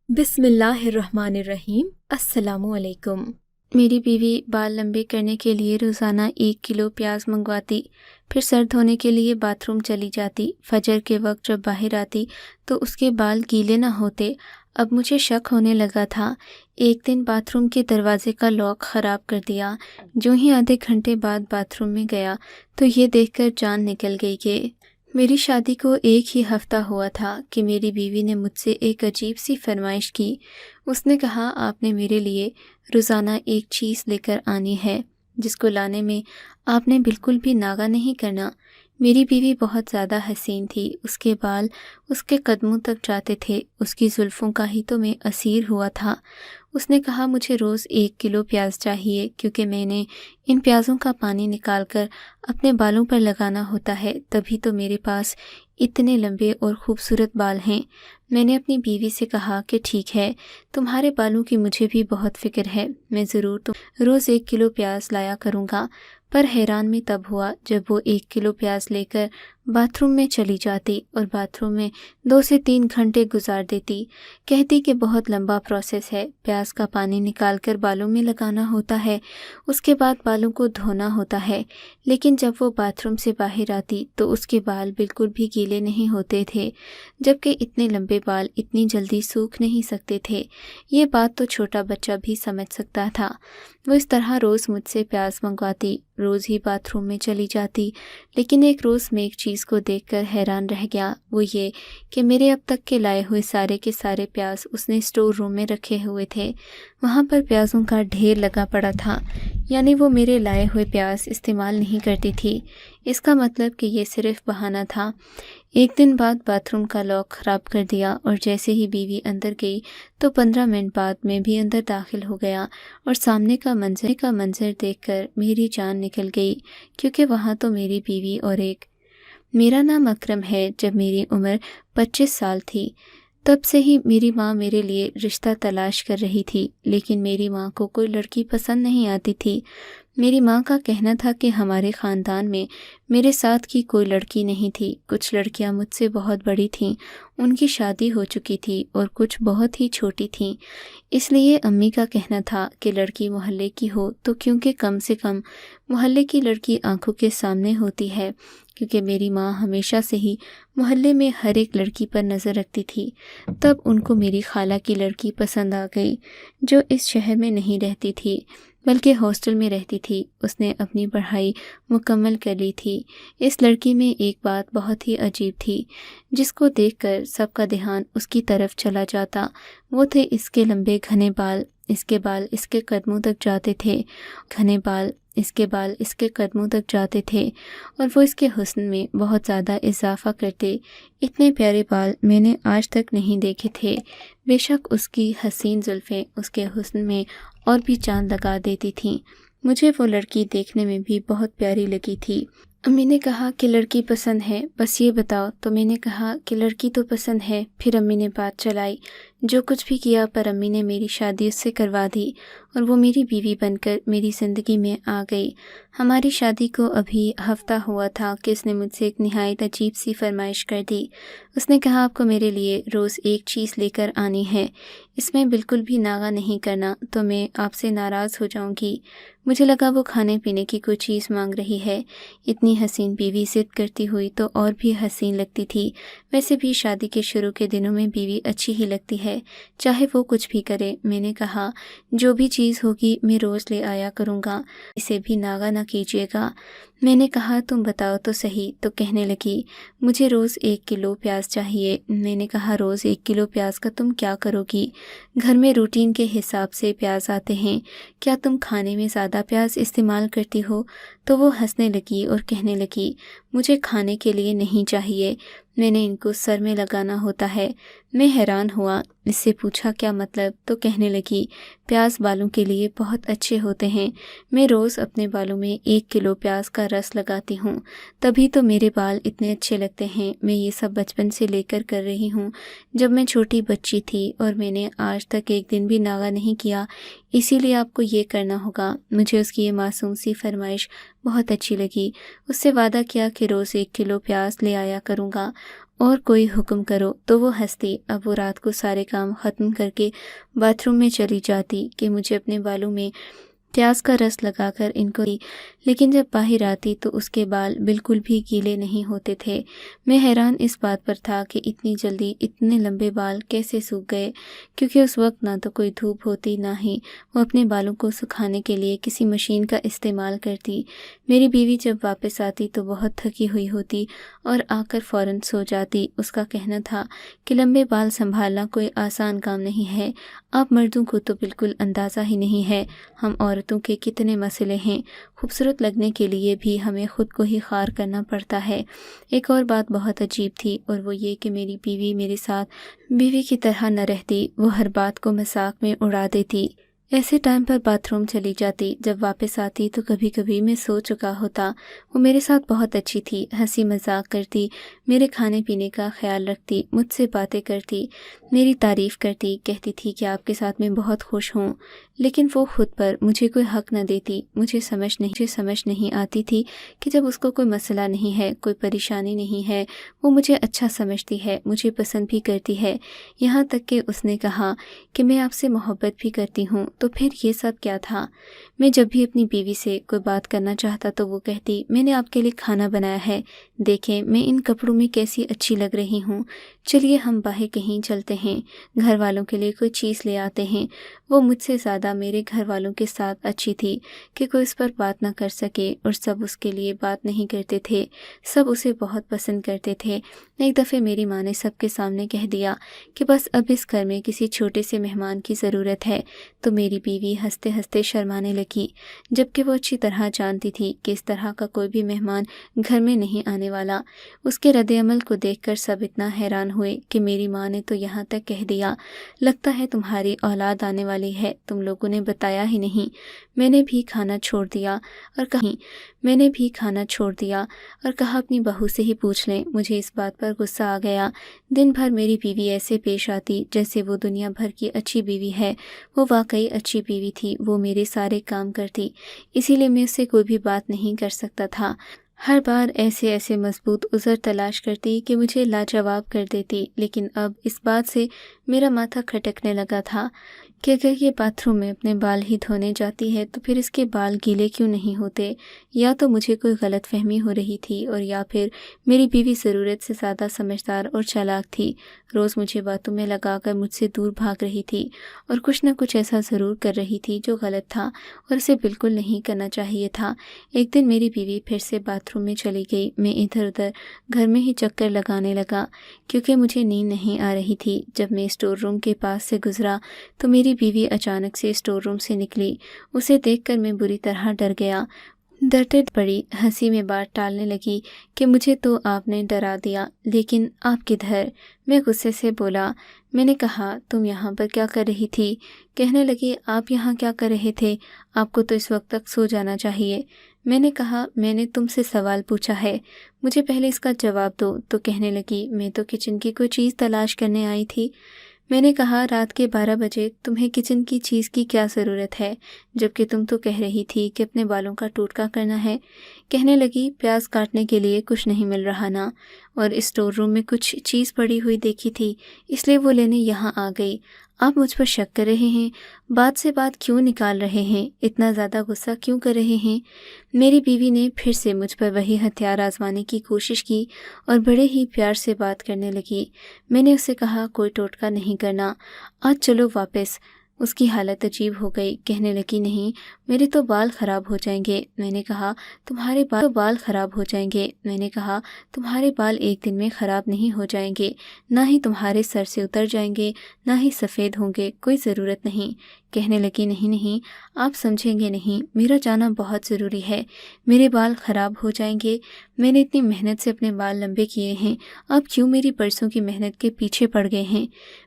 بسم اللہ الرحمن الرحیم۔ السلام علیکم۔ میری بیوی بال لمبے کرنے کے لیے روزانہ 1 کلو پیاز منگواتی، پھر سر دھونے کے لیے باتھ روم چلی جاتی۔ فجر کے وقت جب باہر آتی تو اس کے بال گیلے نہ ہوتے۔ اب مجھے شک ہونے لگا تھا۔ ایک دن باتھ روم کے دروازے کا لاک خراب کر دیا۔ جو ہی آدھے گھنٹے بعد باتھ روم میں گیا تو یہ دیکھ کر جان نکل گئی کہ میری شادی کو 1 ہی ہفتہ ہوا تھا کہ میری بیوی نے مجھ سے ایک عجیب سی فرمائش کی۔ اس نے کہا، آپ نے میرے لیے روزانہ ایک چیز لے کر آنی ہے جس کو لانے میں آپ نے بالکل بھی ناغہ نہیں کرنا۔ میری بیوی بہت زیادہ حسین تھی۔ اس کے بال اس کے قدموں تک جاتے تھے۔ اس کی زلفوں کا ہی تو میں اسیر ہوا تھا۔ اس نے کہا، مجھے روز 1 کلو پیاز چاہیے کیونکہ میں نے ان پیازوں کا پانی نکال کر اپنے بالوں پر لگانا ہوتا ہے، تبھی تو میرے پاس اتنے لمبے اور خوبصورت بال ہیں۔ میں نے اپنی بیوی سے کہا کہ ٹھیک ہے، تمہارے بالوں کی مجھے بھی بہت فکر ہے، میں ضرور روز 1 کلو پیاز لایا کروں گا۔ پر حیران میں تب ہوا جب وہ 1 کلو پیاز لے کر باتھ روم میں چلی جاتی اور باتھ روم میں 2 سے 3 گھنٹے گزار دیتی۔ کہتی کہ بہت لمبا پروسیس ہے، پیاز کا پانی نکال کر بالوں میں لگانا ہوتا ہے، اس کے بعد بالوں کو دھونا ہوتا ہے۔ لیکن جب وہ باتھ روم سے باہر آتی تو اس کے بال بالکل بھی گیلے نہیں ہوتے تھے، جبکہ اتنے لمبے بال اتنی جلدی سوکھ نہیں سکتے تھے۔ یہ بات تو چھوٹا بچہ بھی سمجھ سکتا تھا۔ وہ اس طرح روز مجھ سے پیاز منگواتی، روز ہی باتھ روم میں چلی جاتی۔ لیکن ایک روز میں ایک چیز کو دیکھ کر حیران رہ گیا، وہ یہ کہ میرے اب تک کے لائے ہوئے سارے کے سارے پیاز اس نے اسٹور روم میں رکھے ہوئے تھے۔ وہاں پر پیازوں کا ڈھیر لگا پڑا تھا، یعنی وہ میرے لائے ہوئے پیاز استعمال نہیں کرتی تھی۔ اس کا مطلب کہ یہ صرف بہانہ تھا۔ ایک دن بعد باتھ روم کا لاک خراب کر دیا اور جیسے ہی بیوی اندر گئی تو 15 منٹ بعد میں بھی اندر داخل ہو گیا اور سامنے کا منظر دیکھ کر میری جان نکل گئی، کیونکہ وہاں تو میری بیوی اور میرا نام اکرم ہے۔ جب میری عمر 25 سال تھی تب سے ہی میری ماں میرے لیے رشتہ تلاش کر رہی تھی، لیکن میری ماں کو کوئی لڑکی پسند نہیں آتی تھی۔ میری ماں کا کہنا تھا کہ ہمارے خاندان میں میرے ساتھ کی کوئی لڑکی نہیں تھی۔ کچھ لڑکیاں مجھ سے بہت بڑی تھیں، ان کی شادی ہو چکی تھی، اور کچھ بہت ہی چھوٹی تھیں۔ اس لیے امی کا کہنا تھا کہ لڑکی محلے کی ہو تو کیونکہ کم سے کم محلے کی لڑکی آنکھوں کے سامنے ہوتی ہے، کیونکہ میری ماں ہمیشہ سے ہی محلے میں ہر ایک لڑکی پر نظر رکھتی تھی۔ تب ان کو میری خالہ کی لڑکی پسند آ گئی، جو اس شہر میں نہیں رہتی تھی بلکہ ہاسٹل میں رہتی تھی۔ اس نے اپنی پڑھائی مکمل کر لی تھی۔ اس لڑکی میں ایک بات بہت ہی عجیب تھی، جس کو دیکھ کر سب کا دھیان اس کی طرف چلا جاتا۔ وہ تھے اس کے لمبے گھنے بال۔ اس کے بال اس کے قدموں تک جاتے تھے، گھنے بال اس کے بال اس کے قدموں تک جاتے تھے، اور وہ اس کے حسن میں بہت زیادہ اضافہ کرتے۔ اتنے پیارے بال میں نے آج تک نہیں دیکھے تھے۔ بے شک اس کی حسین زلفیں اس کے حسن میں اور بھی چاند لگا دیتی تھیں۔ مجھے وہ لڑکی دیکھنے میں بھی بہت پیاری لگی تھی۔ امی نے کہا کہ لڑکی پسند ہے، بس یہ بتاؤ۔ تو میں نے کہا کہ لڑکی تو پسند ہے۔ پھر امی نے بات چلائی، جو کچھ بھی کیا، پر امی نے میری شادی اس سے کروا دی اور وہ میری بیوی بن کر میری زندگی میں آ گئی۔ ہماری شادی کو ابھی ہفتہ ہوا تھا کہ اس نے مجھ سے ایک نہایت عجیب سی فرمائش کر دی۔ اس نے کہا، آپ کو میرے لیے روز ایک چیز لے کر آنی ہے، اس میں بالکل بھی ناغہ نہیں کرنا تو میں آپ سے ناراض ہو جاؤں گی۔ مجھے لگا وہ کھانے پینے کی کوئی چیز مانگ رہی ہے۔ اتنی حسین بیوی ضد کرتی ہوئی تو اور بھی حسین لگتی تھی۔ ویسے بھی شادی کے شروع کے دنوں میں بیوی اچھی ہی لگتی ہے، چاہے وہ کچھ بھی کرے۔ میں نے کہا، جو بھی چیز ہوگی میں روز لے آیا کروں گا، اسے بھی ناغہ نہ کیجیے گا۔ میں نے کہا، تم بتاؤ تو صحیح۔ تو کہنے لگی، مجھے روز 1 کلو پیاز چاہیے۔ میں نے کہا، روز 1 کلو پیاز کا تم کیا کرو گی؟ گھر میں روٹین کے حساب سے پیاز آتے ہیں، کیا تم کھانے میں زیادہ پیاز استعمال کرتی ہو؟ تو وہ ہنسنے لگی اور کہنے لگی، مجھے کھانے کے لیے نہیں چاہیے، میں نے ان کو سر میں لگانا ہوتا ہے۔ میں حیران ہوا، اس سے پوچھا کیا مطلب؟ تو کہنے لگی، پیاز بالوں کے لیے بہت اچھے ہوتے ہیں، میں روز اپنے بالوں میں 1 کلو پیاز کا رس لگاتی ہوں، تبھی تو میرے بال اتنے اچھے لگتے ہیں۔ میں یہ سب بچپن سے لے کر رہی ہوں، جب میں چھوٹی بچی تھی، اور میں نے آج تک ایک دن بھی ناغہ نہیں کیا، اسی لیے آپ کو یہ کرنا ہوگا۔ مجھے اس کی یہ معصوم سی فرمائش بہت اچھی لگی۔ اس سے وعدہ کیا کہ روز 1 کلو پیاز لے آیا کروں گا اور کوئی حکم کرو تو وہ ہنستی۔ اب وہ رات کو سارے کام ختم کر کے باتھ روم میں چلی جاتی کہ مجھے اپنے بالوں میں پیاز کا رس لگا کر ان کو دی، لیکن جب باہر آتی تو اس کے بال بالکل بھی گیلے نہیں ہوتے تھے۔ میں حیران اس بات پر تھا کہ اتنی جلدی اتنے لمبے بال کیسے سوکھ گئے، کیونکہ اس وقت نہ تو کوئی دھوپ ہوتی نہ ہی وہ اپنے بالوں کو سکھانے کے لیے کسی مشین کا استعمال کرتی۔ میری بیوی جب واپس آتی تو بہت تھکی ہوئی ہوتی اور آ کر فوراً سو جاتی۔ اس کا کہنا تھا کہ لمبے بال سنبھالنا کوئی آسان کام نہیں ہے، آپ مردوں کو تو بالکل اندازہ ہی نہیں ہے ہم عورتوں کے کتنے مسئلے ہیں، خوبصورت لگنے کے لیے بھی ہمیں خود کو ہی خار کرنا پڑتا ہے۔ ایک اور بات بہت عجیب تھی اور وہ یہ کہ میری بیوی میرے ساتھ بیوی کی طرح نہ رہتی، وہ ہر بات کو مذاق میں اڑا دیتی۔ ایسے ٹائم پر باتھ روم چلی جاتی، جب واپس آتی تو کبھی کبھی میں سو چکا ہوتا۔ وہ میرے ساتھ بہت اچھی تھی، ہنسی مذاق کرتی، میرے کھانے پینے کا خیال رکھتی، مجھ سے باتیں کرتی، میری تعریف کرتی، کہتی تھی کہ آپ کے ساتھ میں بہت خوش ہوں، لیکن وہ خود پر مجھے کوئی حق نہ دیتی۔ مجھے سمجھ نہیں آتی تھی کہ جب اس کو کوئی مسئلہ نہیں ہے، کوئی پریشانی نہیں ہے، وہ مجھے اچھا سمجھتی ہے، مجھے پسند بھی کرتی ہے، یہاں تک کہ اس نے کہا کہ میں آپ سے محبت بھی کرتی ہوں، تو پھر یہ سب کیا تھا؟ میں جب بھی اپنی بیوی سے کوئی بات کرنا چاہتا تو وہ کہتی میں نے آپ کے لیے کھانا بنایا ہے، دیکھیں میں ان کپڑوں میں کیسی اچھی لگ رہی ہوں، چلیے ہم باہر کہیں چلتے ہیں، گھر والوں کے لیے کوئی چیز لے آتے ہیں۔ وہ مجھ سے زیادہ میرے گھر والوں کے ساتھ اچھی تھی کہ کوئی اس پر بات نہ کر سکے، اور سب اس کے لیے بات نہیں کرتے تھے، سب اسے بہت پسند کرتے تھے۔ ایک دفعہ میری ماں نے سب کے سامنے کہہ دیا کہ بس اب اس گھر میں کسی چھوٹے سے مہمان کی ضرورت ہے، تو میری بیوی ہنستے ہنستے شرمانے لگی، جبکہ وہ اچھی طرح جانتی تھی کہ اس طرح کا کوئی بھی مہمان گھر میں نہیں آنے والا۔ اس کے رد عمل کو دیکھ کر سب اتنا حیران ہوئے کہ میری ماں نے تو یہاں تک کہہ دیا لگتا ہے تمہاری اولاد آنے والی ہے، تم لوگوں نے بتایا ہی نہیں۔ میں نے بھی کھانا چھوڑ دیا اور کہا اپنی بہو سے ہی پوچھ لیں۔ مجھے اس بات پر غصہ آ گیا۔ دن بھر میری بیوی ایسے پیش آتی جیسے وہ دنیا بھر کی اچھی بیوی ہے۔ وہ واقعی اچھی بیوی تھی، وہ میرے سارے کام کرتی، اسی لیے میں اس سے کوئی بھی بات نہیں کر سکتا تھا۔ ہر بار ایسے مضبوط عذر تلاش کرتی کہ مجھے لاجواب کر دیتی، لیکن اب اس بات سے میرا ماتھا کھٹکنے لگا تھا کہ اگر یہ باتھ روم میں اپنے بال ہی دھونے جاتی ہے تو پھر اس کے بال گیلے کیوں نہیں ہوتے؟ یا تو مجھے کوئی غلط فہمی ہو رہی تھی، اور یا پھر میری بیوی ضرورت سے زیادہ سمجھدار اور چالاک تھی، روز مجھے باتوں میں لگا کر مجھ سے دور بھاگ رہی تھی، اور کچھ نہ کچھ ایسا ضرور کر رہی تھی جو غلط تھا اور اسے بالکل نہیں کرنا چاہیے تھا۔ ایک دن میری بیوی پھر سے باتھ روم میں چلی گئی۔ میں ادھر ادھر گھر میں ہی چکر لگانے لگا کیونکہ مجھے نیند نہیں آ رہی تھی۔ جب میں اسٹور روم کے پاس سے گزرا تو میری بیوی اچانک سے اسٹور روم سے نکلی۔ اسے دیکھ کر میں بری طرح ڈر گیا، ڈرتے پڑی، ہنسی میں بات ٹالنے لگی کہ مجھے تو آپ نے ڈرا دیا، لیکن آپ کدھر؟ میں غصے سے بولا۔ میں نے کہا تم یہاں پر کیا کر رہی تھی؟ کہنے لگی آپ یہاں کیا کر رہے تھے؟ آپ کو تو اس وقت تک سو جانا چاہیے۔ میں نے کہا میں نے تم سے سوال پوچھا ہے، مجھے پہلے اس کا جواب دو۔ تو کہنے لگی میں تو کچن کی کوئی چیز تلاش کرنے آئی تھی۔ میں نے کہا رات کے 12 بجے تمہیں کچن کی چیز کی کیا ضرورت ہے، جبکہ تم تو کہہ رہی تھی کہ اپنے بالوں کا ٹوٹکا کرنا ہے۔ کہنے لگی پیاز کاٹنے کے لیے کچھ نہیں مل رہا نا، اور اسٹور روم میں کچھ چیز پڑی ہوئی دیکھی تھی، اس لیے وہ لینے یہاں آ گئی۔ آپ مجھ پر شک کر رہے ہیں، بات سے بات کیوں نکال رہے ہیں، اتنا زیادہ غصہ کیوں کر رہے ہیں؟ میری بیوی نے پھر سے مجھ پر وہی ہتھیار آزمانے کی کوشش کی اور بڑے ہی پیار سے بات کرنے لگی۔ میں نے اسے کہا کوئی ٹوٹکا نہیں کرنا، آج چلو واپس۔ اس کی حالت عجیب ہو گئی، کہنے لگی نہیں میرے تو بال خراب ہو جائیں گے۔ میں نے کہا تمہارے بال خراب ہو جائیں گے۔ میں نے کہا تمہارے بال ایک دن میں خراب نہیں ہو جائیں گے، نہ ہی تمہارے سر سے اتر جائیں گے، نہ ہی سفید ہوں گے، کوئی ضرورت نہیں۔ کہنے لگی نہیں آپ سمجھیں گے نہیں، میرا جانا بہت ضروری ہے، میرے بال خراب ہو جائیں گے، میں نے اتنی محنت سے اپنے بال لمبے کیے ہیں، اب کیوں میری برسوں کی محنت کے پیچھے پڑ گئے ہیں؟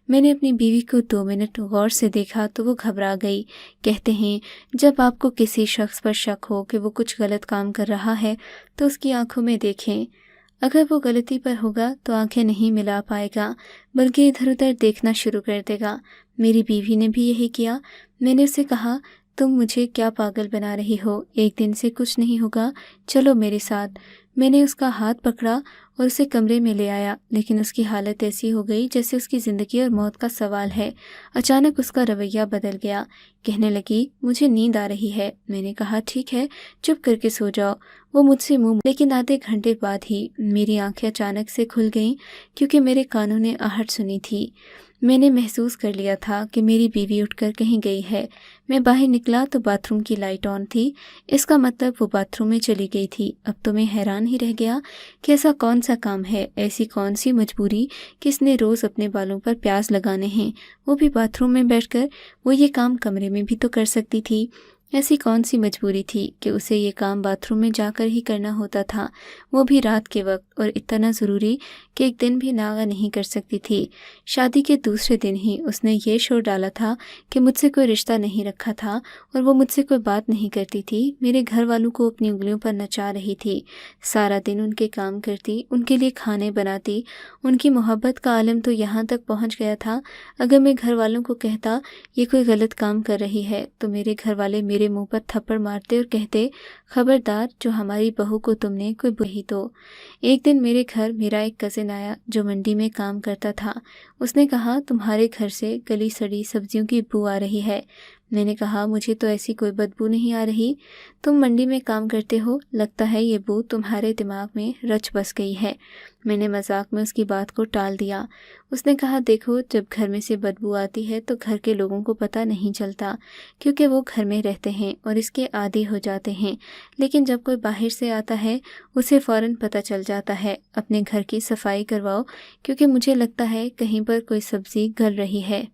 میں نے اپنی بیوی کو 2 منٹ غور سے دیکھا تو وہ گھبرا گئی۔ کہتے ہیں جب آپ کو کسی شخص پر شک ہو کہ وہ کچھ غلط کام کر رہا ہے تو اس کی آنکھوں میں دیکھیں، اگر وہ غلطی پر ہوگا تو آنکھیں نہیں ملا پائے گا بلکہ ادھر ادھر دیکھنا شروع کر دے گا۔ میری بیوی نے بھی یہی کیا۔ میں نے اسے کہا تم مجھے کیا پاگل بنا رہی ہو، ایک دن سے کچھ نہیں ہوگا، چلو میرے ساتھ۔ میں نے اس کا ہاتھ پکڑا اور اسے کمرے میں لے آیا، لیکن اس کی حالت ایسی ہو گئی جیسے اس کی زندگی اور موت کا سوال ہے۔ اچانک اس کا رویہ بدل گیا، کہنے لگی مجھے نیند آ رہی ہے۔ میں نے کہا ٹھیک ہے، چپ کر کے سو جاؤ۔ وہ مجھ سے لیکن آدھے گھنٹے بعد ہی میری آنکھیں اچانک سے کھل گئیں کیونکہ میرے کانوں نے آہٹ سنی تھی۔ میں نے محسوس کر لیا تھا کہ میری بیوی اٹھ کر کہیں گئی ہے۔ میں باہر نکلا تو باتھ روم کی لائٹ آن تھی، اس کا مطلب وہ باتھ روم میں چلی گئی تھی۔ اب تو میں حیران ہی رہ گیا کہ ایسا کون سا کام ہے، ایسی کون سی مجبوری کہ اس نے روز اپنے بالوں پر پیاز لگانے ہیں، وہ بھی باتھ روم میں بیٹھ کر۔ وہ یہ کام کمرے میں بھی تو کر سکتی تھی۔ ایسی کون سی مجبوری تھی کہ اسے یہ کام باتھ روم میں جا کر ہی کرنا ہوتا تھا، وہ بھی رات کے وقت، اور اتنا ضروری کہ ایک دن بھی ناغہ نہیں کر سکتی تھی۔ شادی کے دوسرے دن ہی اس نے یہ شور ڈالا تھا کہ مجھ سے کوئی رشتہ نہیں رکھا تھا اور وہ مجھ سے کوئی بات نہیں کرتی تھی، میرے گھر والوں کو اپنی انگلیوں پر نچا رہی تھی۔ سارا دن ان کے کام کرتی، ان کے لیے کھانے بناتی۔ ان کی محبت کا عالم تو یہاں تک پہنچ گیا تھا، اگر میں گھر والوں کو کہتا یہ کوئی غلط کام کر رہی ہے تو میرے گھر والے میرے منہ پر تھپڑ مارتے اور کہتے خبردار، جو ہماری بہو کو تم نے کوئی بہی تو۔ ایک دن میرے گھر میرا ایک کزن آیا جو منڈی میں کام کرتا تھا۔ اس نے کہا تمہارے گھر سے گلی سڑی سبزیوں کی بو آ رہی ہے۔ میں نے کہا مجھے تو ایسی کوئی بدبو نہیں آ رہی، تم منڈی میں کام کرتے ہو، لگتا ہے یہ بو تمہارے دماغ میں رچ بس گئی ہے۔ میں نے مذاق میں اس کی بات کو ٹال دیا۔ اس نے کہا دیکھو، جب گھر میں سے بدبو آتی ہے تو گھر کے لوگوں کو پتہ نہیں چلتا کیونکہ وہ گھر میں رہتے ہیں اور اس کے عادی ہو جاتے ہیں، لیکن جب کوئی باہر سے آتا ہے اسے فوراً پتہ چل جاتا ہے۔ اپنے گھر کی صفائی کرواؤ کیونکہ مجھے لگتا ہے کہیں پر کوئی سبزی گل رہی ہے۔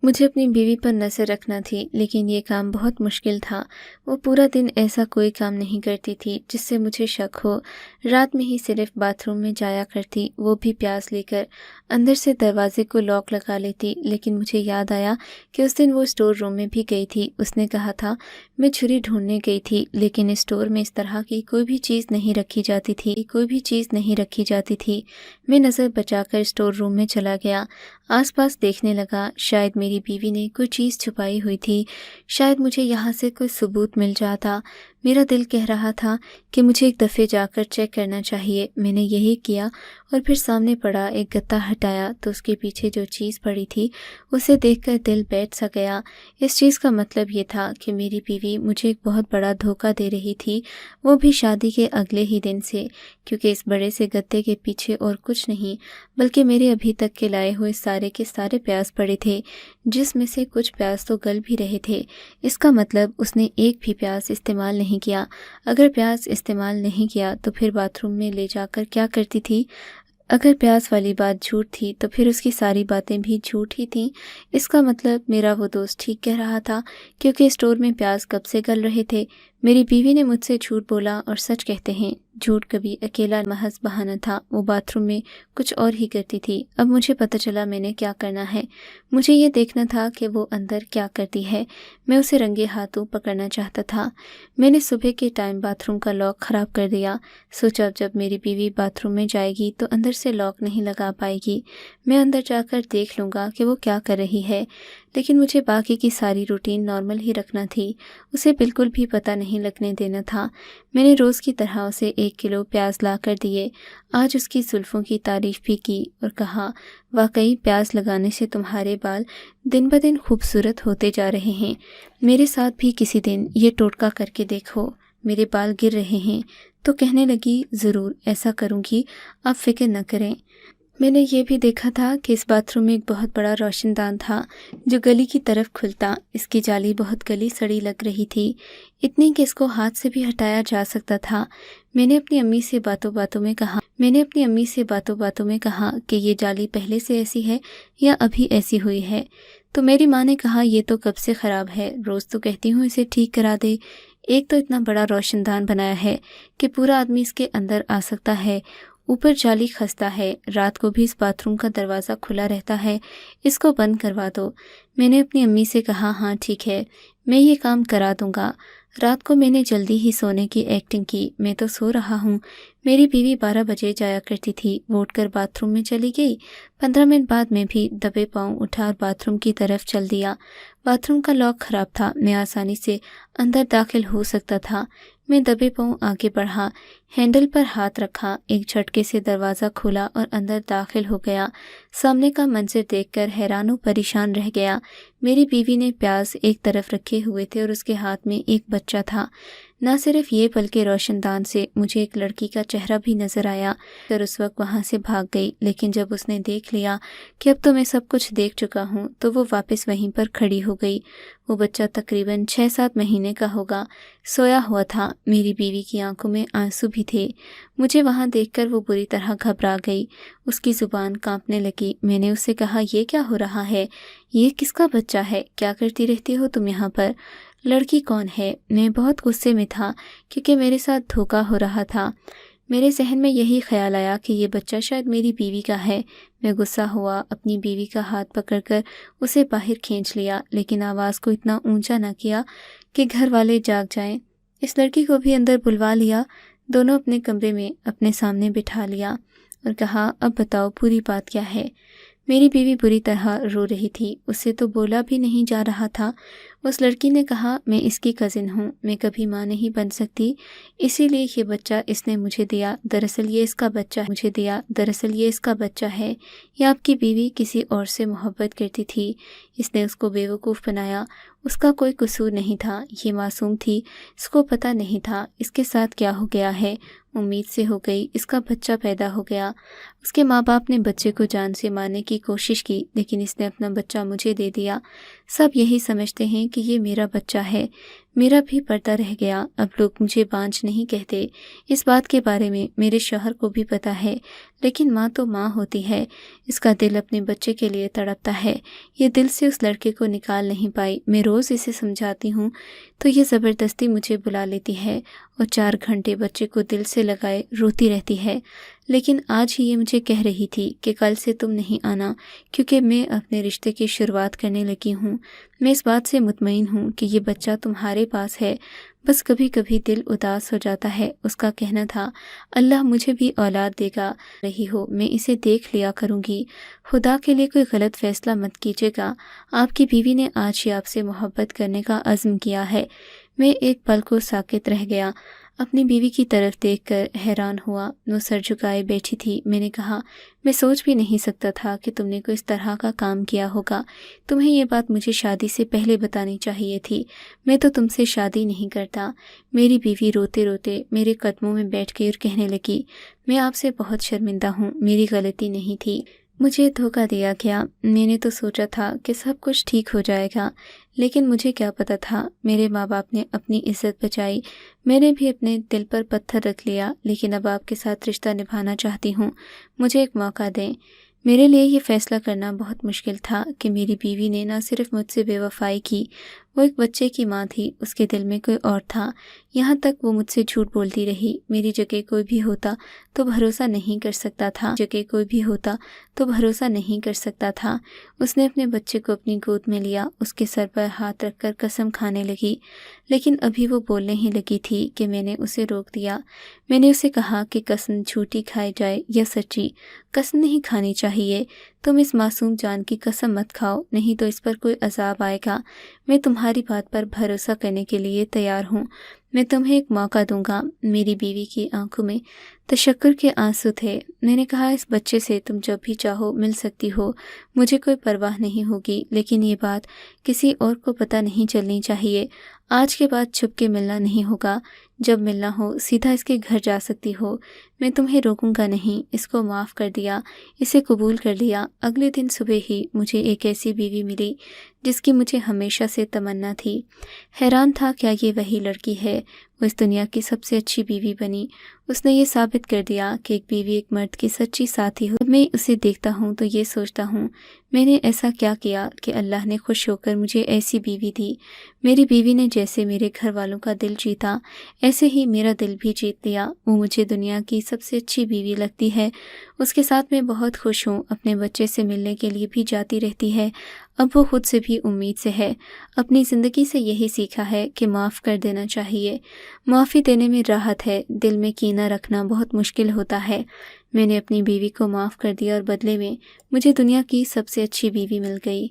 مجھے اپنی بیوی پر نظر رکھنا تھی، لیکن یہ کام بہت مشکل تھا۔ وہ پورا دن ایسا کوئی کام نہیں کرتی تھی جس سے مجھے شک ہو۔ رات میں ہی صرف باتھ روم میں جایا کرتی، وہ بھی پیاس لے کر۔ اندر سے دروازے کو لاک لگا لیتی، لیکن مجھے یاد آیا کہ اس دن وہ اسٹور روم میں بھی گئی تھی۔ اس نے کہا تھا میں چھری ڈھونڈنے گئی تھی، لیکن اسٹور میں اس طرح کی کوئی بھی چیز نہیں رکھی جاتی تھی۔ میں نظر بچا کر اسٹور روم میں چلا گیا، آس پاس دیکھنے لگا، شاید میری بیوی نے کوئی چیز چھپائی ہوئی تھی، شاید مجھے یہاں سے کوئی ثبوت مل جاتا۔ میرا دل کہہ رہا تھا کہ مجھے ایک دفعہ جا کر چیک کرنا چاہیے۔ میں نے یہی کیا اور پھر سامنے پڑا ایک گتا ہٹایا تو اس کے پیچھے جو چیز پڑی تھی اسے دیکھ کر دل بیٹھ سا گیا۔ اس چیز کا مطلب یہ تھا کہ میری بیوی مجھے ایک بہت بڑا دھوکہ دے رہی تھی، وہ بھی شادی کے اگلے ہی دن سے، کیونکہ اس بڑے سے گتے کے پیچھے اور کچھ نہیں بلکہ میرے ابھی تک کے لائے ہوئے سارے کے سارے پیاز پڑے تھے، جس میں سے کچھ پیاز تو گل بھی رہے تھے۔ اس کا مطلب اس نے ایک بھی پیاز استعمال نہیں کیا۔ اگر پیاز استعمال نہیں کیا تو پھر باتھ روم میں لے جا کر کیا کرتی تھی؟ اگر پیاز والی بات جھوٹ تھی تو پھر اس کی ساری باتیں بھی جھوٹ ہی تھیں۔ اس کا مطلب میرا وہ دوست ٹھیک کہہ رہا تھا، کیونکہ اسٹور میں پیاز کب سے گل رہے تھے۔ میری بیوی نے مجھ سے جھوٹ بولا، اور سچ کہتے ہیں جھوٹ کبھی اکیلا محض بہانہ تھا، وہ باتھ روم میں کچھ اور ہی کرتی تھی۔ اب مجھے پتہ چلا میں نے کیا کرنا ہے۔ مجھے یہ دیکھنا تھا کہ وہ اندر کیا کرتی ہے۔ میں اسے رنگے ہاتھوں پکڑنا چاہتا تھا۔ میں نے صبح کے ٹائم باتھ روم کا لاک خراب کر دیا، سوچا جب میری بیوی باتھ روم میں جائے گی تو اندر سے لاک نہیں لگا پائے گی، میں اندر جا کر دیکھ لوں گا کہ وہ کیا کر رہی ہے۔ لیکن مجھے باقی کی ساری روٹین نارمل ہی رکھنا تھی، اسے بالکل بھی پتہ نہیں لگنے دینا تھا۔ میں نے روز کی طرح اسے 1 کلو پیاز لا کر دیے۔ آج اس کی زلفوں کی تعریف بھی کی اور کہا واقعی پیاز لگانے سے تمہارے بال دن بدن خوبصورت ہوتے جا رہے ہیں، میرے ساتھ بھی کسی دن یہ ٹوٹکا کر کے دیکھو، میرے بال گر رہے ہیں۔ تو کہنے لگی ضرور ایسا کروں گی، آپ فکر نہ کریں۔ میں نے یہ بھی دیکھا تھا کہ اس باتھ روم میں ایک بہت بڑا روشن دان تھا جو گلی کی طرف کھلتا، اس کی جالی بہت گلی سڑی لگ رہی تھی، اتنی کہ اس کو ہاتھ سے بھی ہٹایا جا سکتا تھا۔ میں نے اپنی امی سے باتوں باتوں میں کہا کہ یہ جالی پہلے سے ایسی ہے یا ابھی ایسی ہوئی ہے، تو میری ماں نے کہا یہ تو کب سے خراب ہے، روز تو کہتی ہوں اسے ٹھیک کرا دے، ایک تو اتنا بڑا روشن دان بنایا ہے کہ پورا آدمی اس کے اندر آ سکتا ہے، اوپر جالی خستہ ہے، رات کو بھی اس باتھ روم کا دروازہ کھلا رہتا ہے، اس کو بند کروا دو۔ میں نے اپنی امی سے کہا ہاں ٹھیک ہے، میں یہ کام کرا دوں گا۔ رات کو میں نے جلدی ہی سونے کی ایکٹنگ کی، میں تو سو رہا ہوں۔ میری بیوی 12 بجے جایا کرتی تھی، وہ اٹھ کر باتھ روم میں چلی گئی۔ 15 منٹ بعد میں بھی دبے پاؤں اٹھا اور باتھ روم کی طرف چل دیا۔ باتھ روم کا لاک خراب تھا، میں آسانی سے اندر داخل ہو سکتا تھا۔ میں دبے پاؤں آگے بڑھا، ہینڈل پر ہاتھ رکھا، ایک جھٹکے سے دروازہ کھولا اور اندر داخل ہو گیا۔ سامنے کا منظر دیکھ کر حیران و پریشان رہ گیا۔ میری بیوی نے پیاز ایک طرف رکھے ہوئے تھے اور اس کے ہاتھ میں ایک بچہ تھا۔ نہ صرف یہ بلکہ روشن دان سے مجھے ایک لڑکی کا چہرہ بھی نظر آیا اور اس وقت وہاں سے بھاگ گئی، لیکن جب اس نے دیکھ لیا کہ اب تو میں سب کچھ دیکھ چکا ہوں تو وہ واپس وہیں پر کھڑی ہو گئی۔ وہ بچہ تقریباً 6-7 مہینے کا ہوگا، سویا ہوا تھا۔ میری بیوی کی آنکھوں میں آنسو بھی تھے۔ مجھے وہاں دیکھ کر وہ بری طرح گھبرا گئی، اس کی زبان کانپنے لگی۔ میں نے اس سے کہا، یہ کیا ہو رہا ہے؟ یہ کس کا بچہ ہے؟ کیا کرتی رہتی ہو تم یہاں پر؟ لڑکی کون ہے؟ میں بہت غصے میں تھا کیونکہ میرے ساتھ دھوکہ ہو رہا تھا۔ میرے ذہن میں یہی خیال آیا کہ یہ بچہ شاید میری بیوی کا ہے۔ میں غصہ ہوا، اپنی بیوی کا ہاتھ پکڑ کر اسے باہر کھینچ لیا، لیکن آواز کو اتنا اونچا نہ کیا کہ گھر والے جاگ جائیں۔ اس لڑکی کو بھی اندر بلوا لیا، دونوں اپنے کمرے میں اپنے سامنے بٹھا لیا اور کہا، اب بتاؤ پوری بات کیا ہے؟ میری بیوی بری طرح رو رہی تھی، اس سے تو بولا بھی نہیں جا رہا تھا۔ اس لڑکی نے کہا، میں اس کی کزن ہوں، میں کبھی ماں نہیں بن سکتی، اسی لیے یہ بچہ اس نے مجھے دیا۔ دراصل یہ اس کا بچہ ہے۔ یہ آپ کی بیوی کسی اور سے محبت کرتی تھی، اس نے اس کو بیوقوف بنایا۔ اس کا کوئی قصور نہیں تھا، یہ معصوم تھی، اس کو پتہ نہیں تھا اس کے ساتھ کیا ہو گیا ہے۔ امید سے ہو گئی، اس کا بچہ پیدا ہو گیا۔ اس کے ماں باپ نے بچے کو جان سے مارنے کی کوشش کی، لیکن اس نے اپنا بچہ مجھے دے دیا۔ سب یہی سمجھتے ہیں کہ یہ میرا بچہ ہے۔ میرا بھی پردہ رہ گیا، اب لوگ مجھے بانجھ نہیں کہتے۔ اس بات کے بارے میں میرے شوہر کو بھی پتہ ہے، لیکن ماں تو ماں ہوتی ہے، اس کا دل اپنے بچے کے لیے تڑپتا ہے۔ یہ دل سے اس لڑکے کو نکال نہیں پائی۔ میں روز اسے سمجھاتی ہوں تو یہ زبردستی مجھے بلا لیتی ہے اور 4 گھنٹے بچے کو دل سے لگائے روتی رہتی ہے۔ لیکن آج ہی یہ مجھے کہہ رہی تھی کہ کل سے تم نہیں آنا کیونکہ میں اپنے رشتے کی شروعات کرنے لگی ہوں۔ میں اس بات سے مطمئن ہوں کہ یہ بچہ تمہارے پاس ہے، بس کبھی کبھی دل اداس ہو جاتا ہے۔ اس کا کہنا تھا، اللہ مجھے بھی اولاد دے گا، رہی ہو میں اسے دیکھ لیا کروں گی۔ خدا کے لیے کوئی غلط فیصلہ مت کیجیے گا، آپ کی بیوی نے آج ہی آپ سے محبت کرنے کا عزم کیا ہے۔ میں ایک پل کو ساکت رہ گیا، اپنی بیوی کی طرف دیکھ کر حیران ہوا۔ وہ سر جھکائے بیٹھی تھی۔ میں نے کہا، میں سوچ بھی نہیں سکتا تھا کہ تم نے کوئی اس طرح کا کام کیا ہوگا۔ تمہیں یہ بات مجھے شادی سے پہلے بتانی چاہیے تھی، میں تو تم سے شادی نہیں کرتا۔ میری بیوی روتے روتے میرے قدموں میں بیٹھ گئی اور کہنے لگی، میں آپ سے بہت شرمندہ ہوں، میری غلطی نہیں تھی، مجھے دھوکہ دیا گیا۔ میں نے تو سوچا تھا کہ سب کچھ ٹھیک ہو جائے گا، لیکن مجھے کیا پتا تھا میرے ماں باپ نے اپنی عزت بچائی، میں نے بھی اپنے دل پر پتھر رکھ لیا، لیکن اب آپ کے ساتھ رشتہ نبھانا چاہتی ہوں، مجھے ایک موقع دیں۔ میرے لیے یہ فیصلہ کرنا بہت مشکل تھا کہ میری بیوی نے نہ صرف مجھ سے بے وفائی کی، وہ ایک بچے کی ماں تھی، اس کے دل میں کوئی اور تھا۔ یہاں تک وہ مجھ سے جھوٹ بولتی رہی۔ میری جگہ کوئی بھی ہوتا تو بھروسہ نہیں کر سکتا تھا۔ اس نے اپنے بچے کو اپنی گود میں لیا، اس کے سر پر ہاتھ رکھ کر قسم کھانے لگی، لیکن ابھی وہ بولنے ہی لگی تھی کہ میں نے اسے روک دیا۔ میں نے اسے کہا کہ قسم جھوٹی کھائی جائے یا سچی، قسم نہیں کھانی چاہیے۔ تم اس معصوم جان کی قسم مت کھاؤ، نہیں تو اس پر کوئی عذاب آئے گا۔ میں تمہاری بات پر بھروسہ کرنے کے لیے تیار ہوں، میں تمہیں ایک موقع دوں گا۔ میری بیوی کی آنکھوں میں تشکر کے آنسو تھے۔ میں نے کہا، اس بچے سے تم جب بھی چاہو مل سکتی ہو، مجھے کوئی پرواہ نہیں ہوگی، لیکن یہ بات کسی اور کو پتہ نہیں چلنی چاہیے۔ آج کے بعد چھپ کے ملنا نہیں ہوگا، جب ملنا ہو سیدھا اس کے گھر جا سکتی ہو، میں تمہیں روکوں گا نہیں۔ اس کو معاف کر دیا، اسے قبول کر لیا۔ اگلے دن صبح ہی مجھے ایک ایسی بیوی ملی جس کی مجھے ہمیشہ سے تمنا تھی۔ حیران تھا کیا یہ وہی لڑکی ہے؟ وہ اس دنیا کی سب سے اچھی بیوی بنی۔ اس نے یہ ثابت کر دیا کہ ایک بیوی ایک مرد کی سچی ساتھی ہو۔ جب میں اسے دیکھتا ہوں تو یہ سوچتا ہوں، میں نے ایسا کیا کیا کہ اللہ نے خوش ہو کر مجھے ایسی بیوی دی۔ میری بیوی نے جیسے میرے گھر والوں کا دل جیتا، ایسے ہی میرا دل بھی جیت لیا۔ وہ مجھے دنیا کی سب سے اچھی بیوی لگتی ہے۔ اس کے ساتھ میں بہت خوش ہوں، اپنے بچے سے ملنے کے لیے بھی جاتی رہتی ہے۔ اب وہ خود سے بھی امید سے ہے۔ اپنی زندگی سے یہی سیکھا ہے کہ معاف کر دینا چاہیے۔ معافی دینے میں راحت ہے، دل میں کینہ رکھنا بہت مشکل ہوتا ہے۔ میں نے اپنی بیوی کو معاف کر دیا اور بدلے میں مجھے دنیا کی سب سے اچھی بیوی مل گئی۔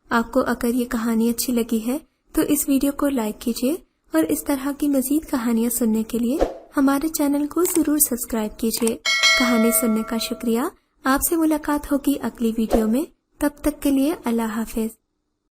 آپ کو اگر یہ کہانی اچھی لگی ہے تو اس ویڈیو کو لائک کیجیے اور اس طرح کی مزید کہانیاں سننے کے لیے ہمارے چینل کو ضرور سبسکرائب کیجیے۔ کہانی سننے کا شکریہ۔ آپ سے ملاقات ہوگی اگلی ویڈیو میں، تب تک کے لیے اللہ حافظ۔